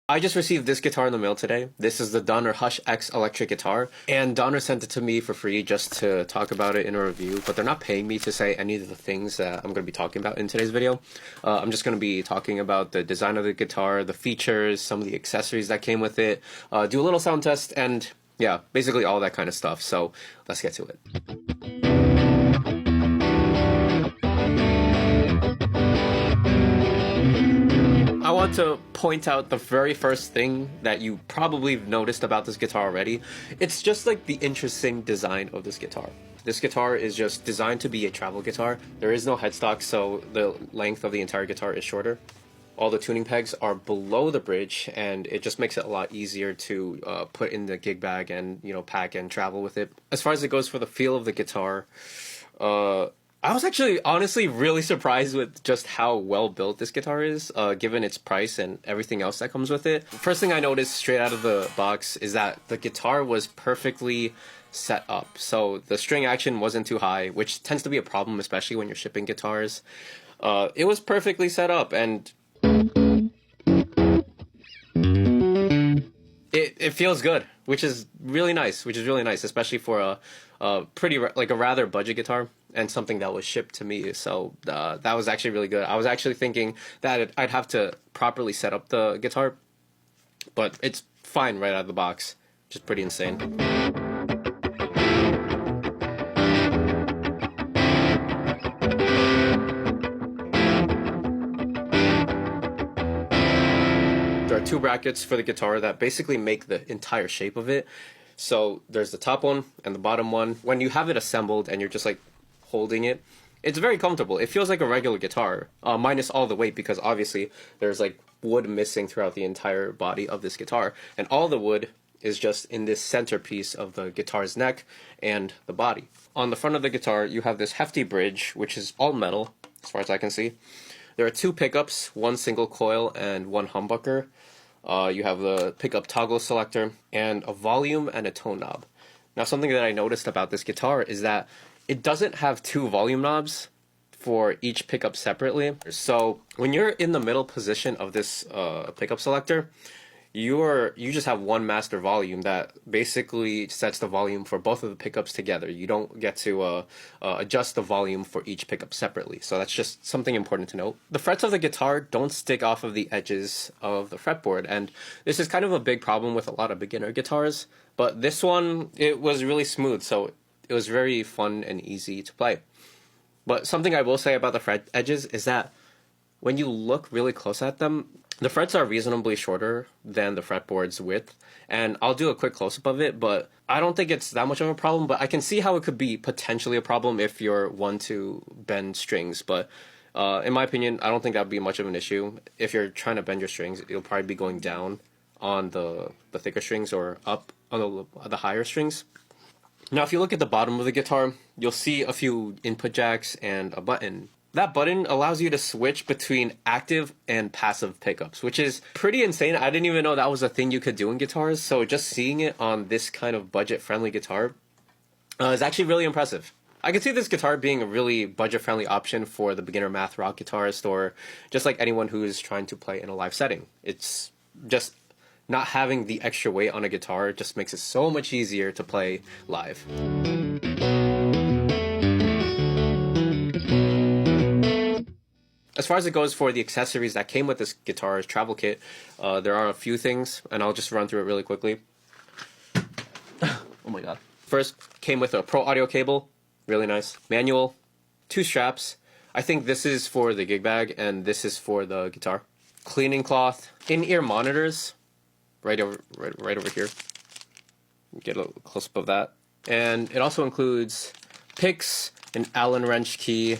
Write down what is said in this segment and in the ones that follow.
I just received this guitar in the mail today. This is the Donner Hush X electric guitar, and Donner sent it to me for free just to talk about it in a review, but they're not paying me to say any of the things that I'm going to be talking about in today's video. I'm just going to be talking about the design of the guitar, the features, some of the accessories that came with it, do a little sound test, and yeah, basically all that kind of stuff. So let's get to it. I want to point out the very first thing that you probably noticed about this guitar already. It's just like the interesting design of this guitar. This guitar is just designed to be a travel guitar. There is no headstock, so the length of the entire guitar is shorter. All the tuning pegs are below the bridge, and it just makes it a lot easier to put in the gig bag and, you know, pack and travel with it. As far as it goes for the feel of the guitar, I was actually honestly really surprised with just how well built this guitar is, given its price and everything else that comes with it. First thing I noticed straight out of the box is that the guitar was perfectly set up. So the string action wasn't too high, which tends to be a problem, especially when you're shipping guitars. It was perfectly set up, and it feels good, which is really nice, especially for a pretty, like a rather budget guitar and something that was shipped to me. So that was actually really good. I was actually thinking that I'd have to properly set up the guitar, but it's fine right out of the box, which is pretty insane. There are two brackets for the guitar that basically make the entire shape of it. So there's the top one and the bottom one. When you have it assembled and you're just like holding it, it's very comfortable. It feels like a regular guitar, minus all the weight, because obviously there's like wood missing throughout the entire body of this guitar, and all the wood is just in this centerpiece of the guitar's neck and the body. On the front of the guitar, you have this hefty bridge, which is all metal, as far as I can see. There are two pickups, one single coil and one humbucker. You have the pickup toggle selector and a volume and a tone knob. Now, something that I noticed about this guitar is that it doesn't have two volume knobs for each pickup separately. So when you're in the middle position of this pickup selector, you just have one master volume that basically sets the volume for both of the pickups together. You don't get to adjust the volume for each pickup separately. So that's just something important to note. The frets of the guitar don't stick off of the edges of the fretboard, and this is kind of a big problem with a lot of beginner guitars. But this one, it was really smooth, so it was very fun and easy to play. But something I will say about the fret edges is that when you look really close at them, the frets are reasonably shorter than the fretboard's width, and I'll do a quick close-up of it, but I don't think it's that much of a problem, but I can see how it could be potentially a problem if you're one to bend strings, but in my opinion, I don't think that would be much of an issue. If you're trying to bend your strings, you'll probably be going down on the thicker strings or up on the higher strings. Now, if you look at the bottom of the guitar, you'll see a few input jacks and a button. That button allows you to switch between active and passive pickups, which is pretty insane. I didn't even know that was a thing you could do in guitars, so just seeing it on this kind of budget-friendly guitar is actually really impressive. I can see this guitar being a really budget-friendly option for the beginner math rock guitarist, or just like anyone who is trying to play in a live setting. It's just not having the extra weight on a guitar just makes it so much easier to play live. As far as it goes for the accessories that came with this guitar's travel kit, there are a few things, and I'll just run through it really quickly. Oh my god. First, came with a Pro Audio cable, really nice. Manual, two straps. I think this is for the gig bag, and this is for the guitar. Cleaning cloth, in-ear monitors, right over here. Get a close-up of that. And it also includes picks, an Allen wrench key,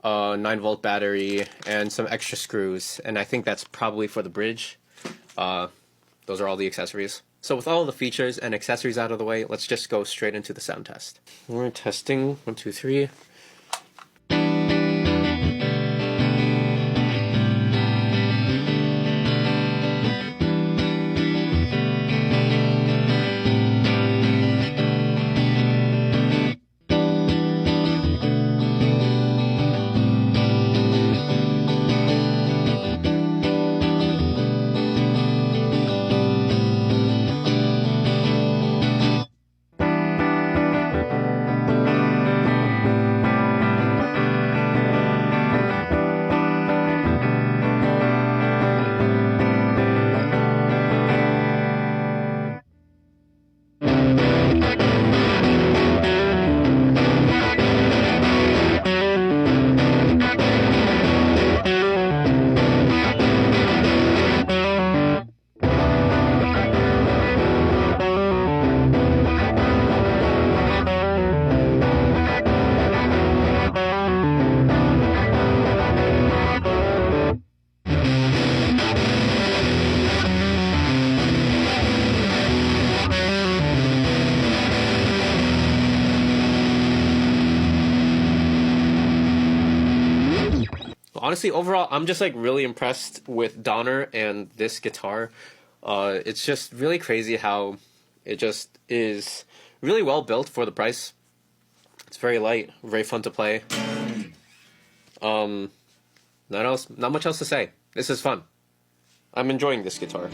9-volt battery, and some extra screws, and I think that's probably for the bridge. Those are all the accessories. So with all the features and accessories out of the way, let's just go straight into the sound test. We're testing 1, 2, 3. honestly, overall, I'm just like really impressed with Donner and this guitar. It's just really crazy how it just is really well built for the price. It's very light, very fun to play. Not much else to say. This is fun. I'm enjoying this guitar.